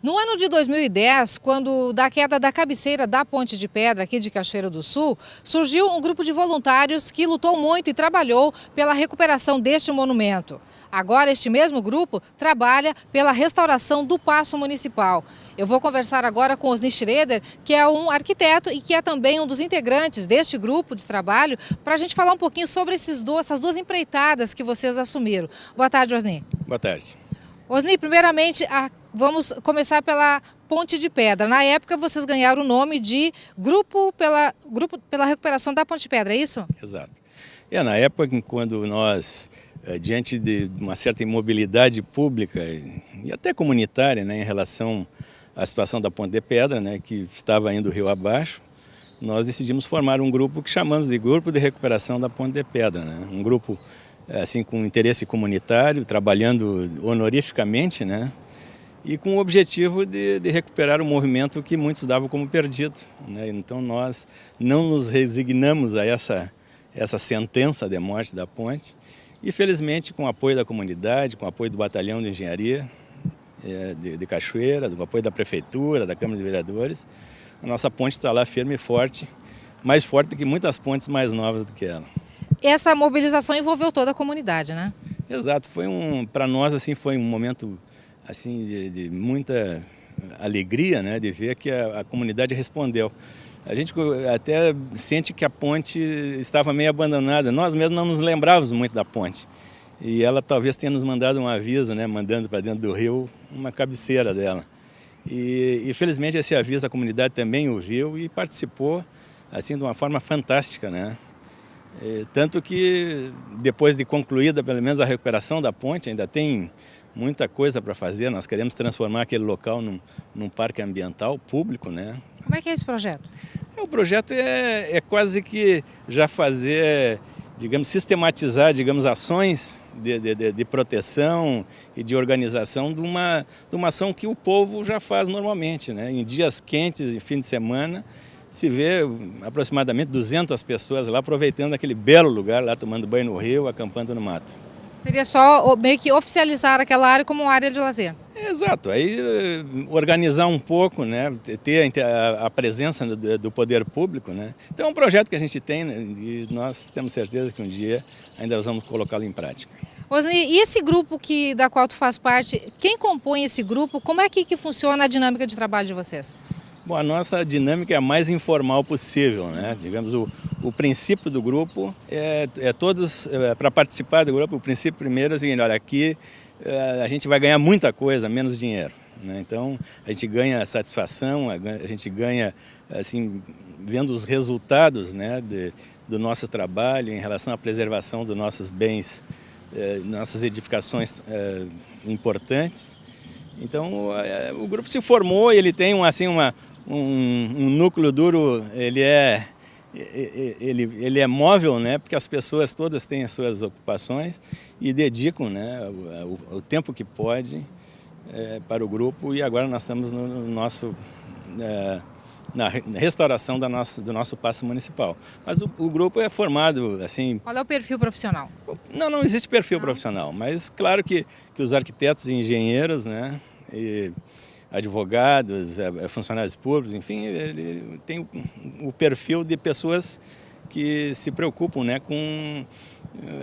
No ano de 2010, quando da queda da cabeceira da Ponte de Pedra, aqui de Cachoeiro do Sul, surgiu um grupo de voluntários que lutou muito e trabalhou pela recuperação deste monumento. Agora, este mesmo grupo trabalha pela restauração do Paço Municipal. Eu vou conversar agora com Osni Schroeder, que é um arquiteto e que é também um dos integrantes deste grupo de trabalho, para a gente falar um pouquinho sobre essas duas empreitadas que vocês assumiram. Boa tarde, Osni. Boa tarde. Osni, primeiramente, vamos começar pela Ponte de Pedra. Na época, vocês ganharam o nome de Grupo pela Recuperação da Ponte de Pedra, é isso? Exato. Na época, quando nós, diante de uma certa imobilidade pública e até comunitária, né, em relação à situação da Ponte de Pedra, né, que estava indo rio abaixo, nós decidimos formar um grupo que chamamos de Grupo de Recuperação da Ponte de Pedra, né? Um grupo assim, com interesse comunitário, trabalhando honorificamente, né? E com o objetivo de recuperar o movimento que muitos davam como perdido, né? Então nós não nos resignamos a essa sentença de morte da ponte e felizmente com o apoio da comunidade, com o apoio do Batalhão de Engenharia de Cachoeira, do apoio da Prefeitura, da Câmara de Vereadores, a nossa ponte está lá firme e forte, mais forte do que muitas pontes mais novas do que ela. Essa mobilização envolveu toda a comunidade, né? Exato, para nós assim foi um momento assim de muita alegria, né, de ver que a comunidade respondeu. A gente até sente que a ponte estava meio abandonada. Nós mesmos não nos lembrávamos muito da ponte. E ela talvez tenha nos mandado um aviso, né, mandando para dentro do rio uma cabeceira dela. E felizmente esse aviso a comunidade também ouviu e participou assim de uma forma fantástica, né? Tanto que depois de concluída pelo menos a recuperação da ponte, ainda tem muita coisa para fazer. Nós queremos transformar aquele local num parque ambiental público, né? Como é que é esse projeto? O projeto é quase que já fazer, digamos, sistematizar, digamos, ações de proteção e de organização de uma ação que o povo já faz normalmente, né? Em dias quentes, em fim de semana, se vê aproximadamente 200 pessoas lá aproveitando aquele belo lugar, lá tomando banho no rio, acampando no mato. Seria só meio que oficializar aquela área como uma área de lazer. Exato, aí organizar um pouco, né, ter a presença do poder público, né. Então é um projeto que a gente tem, né, e nós temos certeza que um dia ainda vamos colocá-lo em prática. Osni, e esse grupo da qual tu faz parte, quem compõe esse grupo, como é que funciona a dinâmica de trabalho de vocês? Bom, a nossa dinâmica é a mais informal possível, né? Digamos, o princípio do grupo todos, para participar do grupo, o princípio primeiro é o seguinte: olha, aqui a gente vai ganhar muita coisa, menos dinheiro, né? Então a gente ganha satisfação, a gente ganha, assim, vendo os resultados, né, do nosso trabalho em relação à preservação dos nossos bens, nossas edificações importantes. Então o grupo se formou, ele tem um núcleo duro, ele é móvel, né, porque as pessoas todas têm as suas ocupações e dedicam, né, o tempo que pode para o grupo, e agora nós estamos na restauração do nosso Paço Municipal. Mas o grupo é formado assim... Qual é o perfil profissional? Não existe perfil profissional, mas claro que os arquitetos e engenheiros, né, e advogados, funcionários públicos, enfim, ele tem o perfil de pessoas que se preocupam, né, com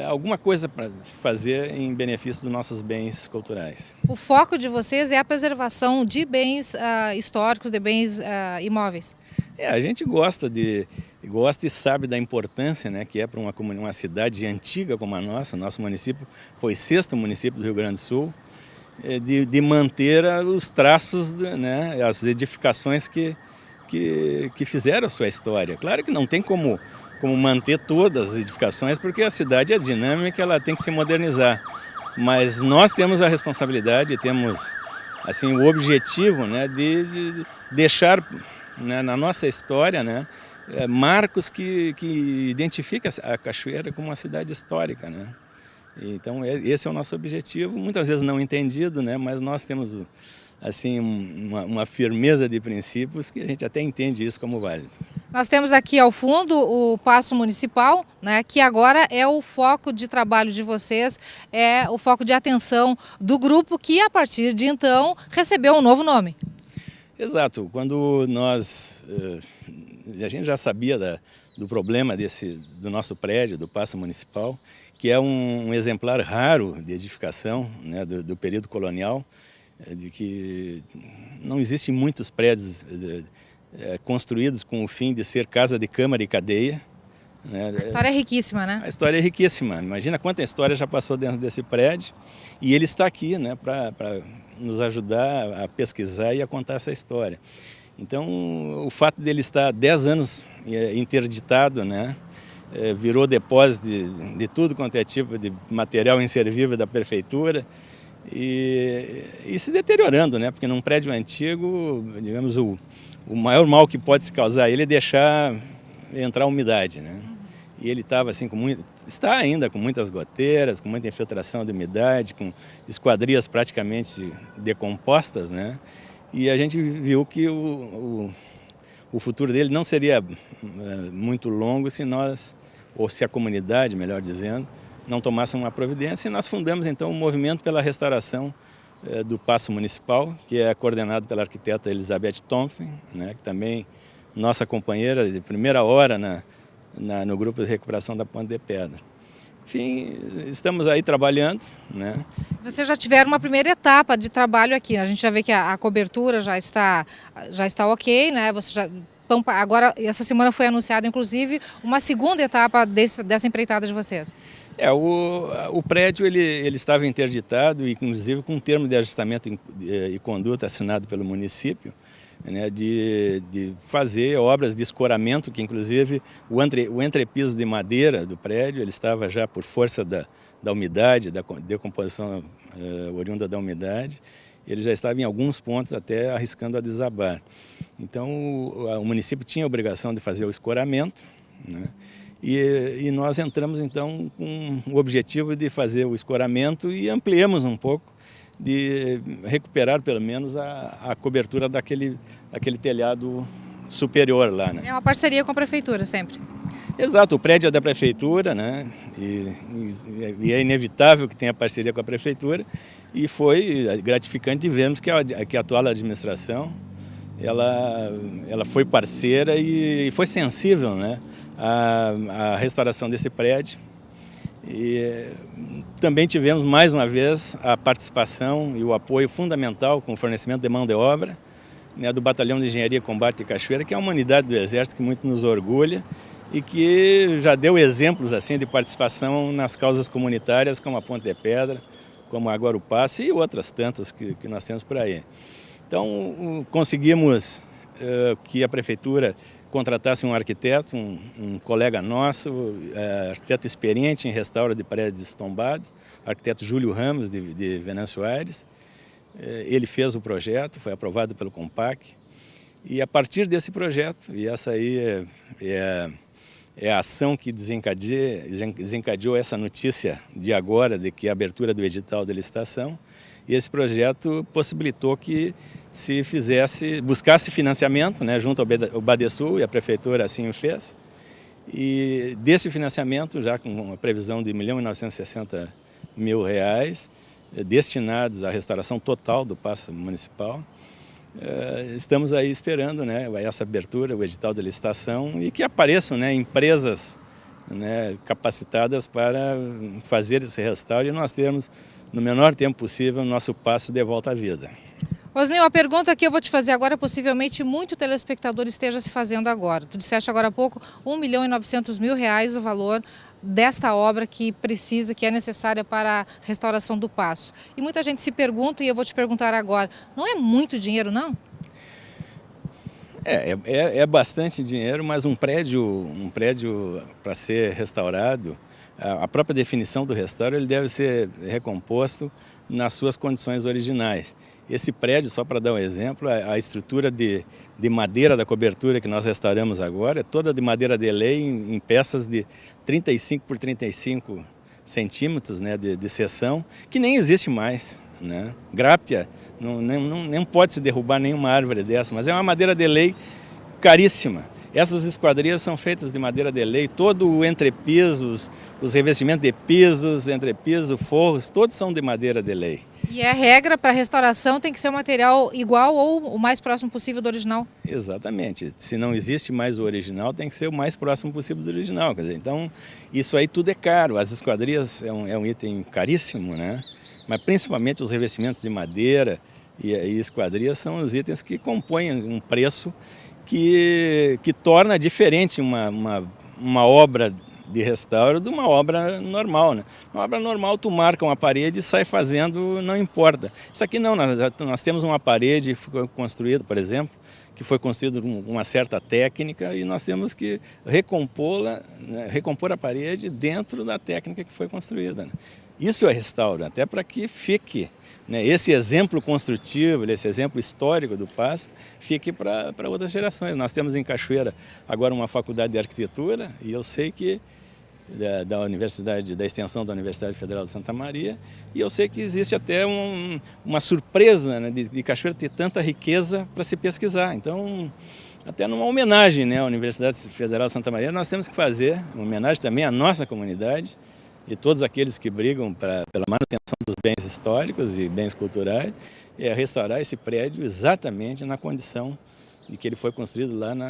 alguma coisa para fazer em benefício dos nossos bens culturais. O foco de vocês é a preservação de bens históricos, de bens imóveis? A gente gosta e sabe da importância, né, que é para uma cidade antiga como a nossa. O nosso município foi 6º município do Rio Grande do Sul, de manter os traços, né, as edificações que fizeram a sua história. Claro que não tem como manter todas as edificações, porque a cidade é dinâmica, ela tem que se modernizar. Mas nós temos a responsabilidade, temos assim, o objetivo, né, de deixar, né, na nossa história, né, marcos que identificam a Cachoeira como uma cidade histórica, né? Então esse é o nosso objetivo, muitas vezes não entendido, né, mas nós temos assim uma firmeza de princípios que a gente até entende isso como válido. Nós temos aqui ao fundo o Paço Municipal, né, que agora é o foco de trabalho de vocês, é o foco de atenção do grupo que a partir de então recebeu um novo nome. Exato, quando a gente já sabia do problema do nosso prédio, do Paço Municipal, que é um exemplar raro de edificação, né, do período colonial, de que não existem muitos prédios construídos com o fim de ser casa de câmara e cadeia. Né? A história é riquíssima, né? A história é riquíssima. Imagina quanta história já passou dentro desse prédio e ele está aqui, né, para nos ajudar a pesquisar e a contar essa história. Então, o fato dele estar 10 anos interditado, né, virou depósito de tudo quanto é tipo de material inservível da prefeitura e se deteriorando, né, porque num prédio antigo, digamos, o maior mal que pode se causar ele é deixar entrar umidade, né? E ele estava assim está ainda com muitas goteiras, com muita infiltração de umidade, com esquadrias praticamente decompostas, né? E a gente viu que o futuro dele não seria muito longo se nós, ou se a comunidade, melhor dizendo, não tomasse uma providência. E nós fundamos então um movimento pela restauração do Paço Municipal, que é coordenado pela arquiteta Elizabeth Thompson, né? Que também nossa companheira de primeira hora no grupo de recuperação da Ponte de Pedra. Enfim, estamos aí trabalhando, né? Vocês já tiveram uma primeira etapa de trabalho aqui, né? A gente já vê que a cobertura já está ok, né? Agora, essa semana foi anunciada, inclusive, uma segunda etapa dessa empreitada de vocês. O prédio ele estava interditado, inclusive com um termo de ajustamento e conduta assinado pelo município, né, de fazer obras de escoramento, que inclusive o entrepiso de madeira do prédio ele estava já por força da umidade, da decomposição oriunda da umidade, ele já estava em alguns pontos até arriscando a desabar. Então o município tinha a obrigação de fazer o escoramento, né, e nós entramos então com o objetivo de fazer o escoramento e ampliamos um pouco, de recuperar pelo menos a cobertura daquele telhado superior lá, né? É uma parceria com a prefeitura sempre. Exato, o prédio é da prefeitura, né? E é inevitável que tenha parceria com a prefeitura e foi gratificante de vermos que a atual administração ela foi parceira e foi sensível, né, à restauração desse prédio. E também tivemos mais uma vez a participação e o apoio fundamental com o fornecimento de mão de obra, né, do Batalhão de Engenharia e Combate de Cachoeira, que é uma unidade do Exército que muito nos orgulha e que já deu exemplos assim de participação nas causas comunitárias como a Ponte de Pedra, como agora o Paço e outras tantas que nós temos por aí. Então conseguimos que a prefeitura contratasse um arquiteto, um colega nosso, arquiteto experiente em restauro de prédios tombados, arquiteto Júlio Ramos, de Venâncio Aires. Ele fez o projeto, foi aprovado pelo COMPAC, e a partir desse projeto, e essa aí é a ação que desencadeou essa notícia de agora, de que a abertura do edital de licitação, e esse projeto possibilitou que se buscasse financiamento, né, junto ao Badesul, e a prefeitura assim o fez. E desse financiamento, já com uma previsão de R$ 1.960.000, destinados à restauração total do Paço Municipal, estamos aí esperando, né, essa abertura, o edital de licitação, e que apareçam, né, empresas, né, capacitadas para fazer esse restauro e nós termos, no menor tempo possível, o nosso Paço de volta à vida. Osnil, a pergunta que eu vou te fazer agora, possivelmente muito telespectador esteja se fazendo agora. Tu disseste agora há pouco, R$ 1.900.000 o valor desta obra que é necessária para a restauração do Paço. E muita gente se pergunta, e eu vou te perguntar agora, não é muito dinheiro, não? É bastante dinheiro, mas um prédio para ser restaurado, a própria definição do restauro, ele deve ser recomposto nas suas condições originais. Esse prédio, só para dar um exemplo, a estrutura de madeira da cobertura que nós restauramos agora é toda de madeira de lei em peças de 35 por 35 centímetros, né, de seção, que nem existe mais, né? Grápia, não pode se derrubar nenhuma árvore dessa, mas é uma madeira de lei caríssima. Essas esquadrias são feitas de madeira de lei, todo o entrepiso, os revestimentos de pisos, entrepisos, forros, todos são de madeira de lei. E a regra para restauração tem que ser um material igual ou o mais próximo possível do original? Exatamente. Se não existe mais o original, tem que ser o mais próximo possível do original. Quer dizer, então, isso aí tudo é caro. As esquadrias é um item caríssimo, né? Mas principalmente os revestimentos de madeira e esquadrias são os itens que compõem um preço que torna diferente uma obra de restauro de uma obra normal, né? Uma obra normal tu marca uma parede e sai fazendo, não importa. Isso aqui não, nós temos uma parede que foi construída, por exemplo, que foi construída com uma certa técnica e nós temos que recompô-la, né? Recompor a parede dentro da técnica que foi construída, né? Isso é restauro, até para que fique, né, esse exemplo construtivo, esse exemplo histórico do Paço, fique para outras gerações. Nós temos em Cachoeira agora uma faculdade de arquitetura e eu sei que da Universidade, da extensão da Universidade Federal de Santa Maria, e eu sei que existe até uma surpresa, né, de Cachoeira ter tanta riqueza para se pesquisar. Então, até numa homenagem, né, à Universidade Federal de Santa Maria, nós temos que fazer uma homenagem também à nossa comunidade e todos aqueles que brigam pela manutenção dos bens históricos e bens culturais, é restaurar esse prédio exatamente na condição de que ele foi construído lá no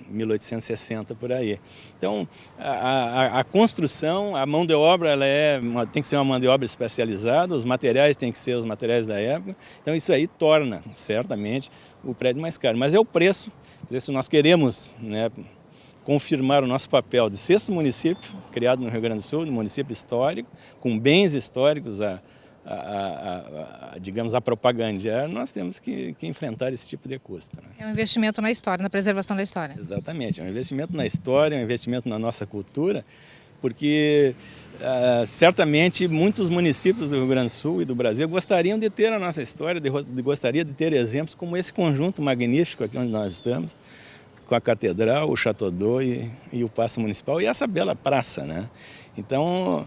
1860, por aí. Então, a construção, a mão de obra, tem que ser uma mão de obra especializada, os materiais têm que ser os materiais da época, então isso aí torna, certamente, o prédio mais caro. Mas é o preço, se nós queremos, né, confirmar o nosso papel de sexto município, criado no Rio Grande do Sul, um município histórico, com bens históricos digamos, a propagandear, nós temos que enfrentar esse tipo de custo, né? É um investimento na história, na preservação da história. Exatamente, é um investimento na história, é um investimento na nossa cultura, porque certamente muitos municípios do Rio Grande do Sul e do Brasil gostariam de ter a nossa história, gostariam de ter exemplos como esse conjunto magnífico aqui onde nós estamos, com a Catedral, o Chateau d'Eau e o Paço Municipal e essa bela praça, né? Então,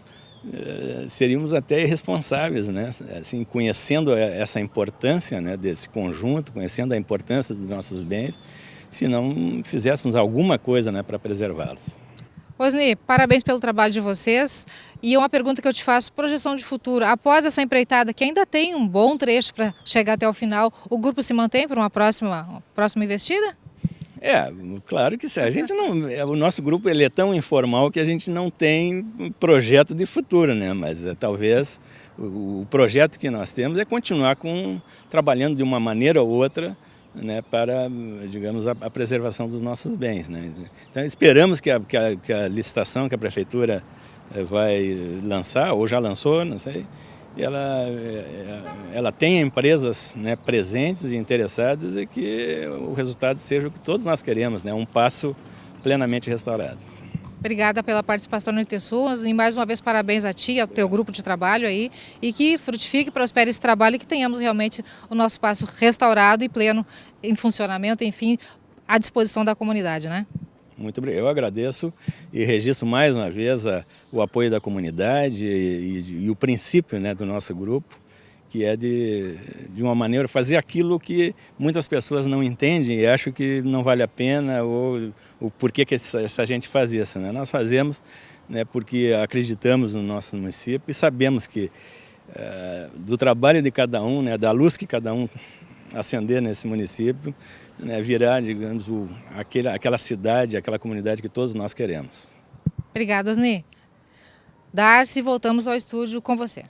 seríamos até irresponsáveis, né? Assim, conhecendo essa importância, né, desse conjunto, conhecendo a importância dos nossos bens, se não fizéssemos alguma coisa, né, para preservá-los. Osni, parabéns pelo trabalho de vocês. E uma pergunta que eu te faço, projeção de futuro. Após essa empreitada, que ainda tem um bom trecho para chegar até o final, o grupo se mantém para uma próxima investida? Claro que sim. A gente não, o nosso grupo ele é tão informal que a gente não tem projeto de futuro, né? Mas talvez o projeto que nós temos é continuar trabalhando de uma maneira ou outra, né, para, digamos, a preservação dos nossos bens, né? Então esperamos que a licitação que a prefeitura vai lançar, ou já lançou, não sei, ela tenha empresas, né, presentes e interessadas e que o resultado seja o que todos nós queremos, né, um Paço plenamente restaurado. Obrigada pela participação no ITSU e mais uma vez parabéns a ti, ao teu grupo de trabalho aí, e que frutifique e prospere esse trabalho e que tenhamos realmente o nosso Paço restaurado e pleno em funcionamento, enfim, à disposição da comunidade, né? Muito obrigado. Eu agradeço e registro mais uma vez o apoio da comunidade e o princípio, né, do nosso grupo, que é de uma maneira fazer aquilo que muitas pessoas não entendem e acham que não vale a pena ou o porquê que essa gente faz isso, né? Nós fazemos, né, porque acreditamos no nosso município e sabemos que do trabalho de cada um, né, da luz que cada um acender nesse município, né, virá, digamos, aquela cidade, aquela comunidade que todos nós queremos. Obrigada, Osni. Darcy, voltamos ao estúdio com você.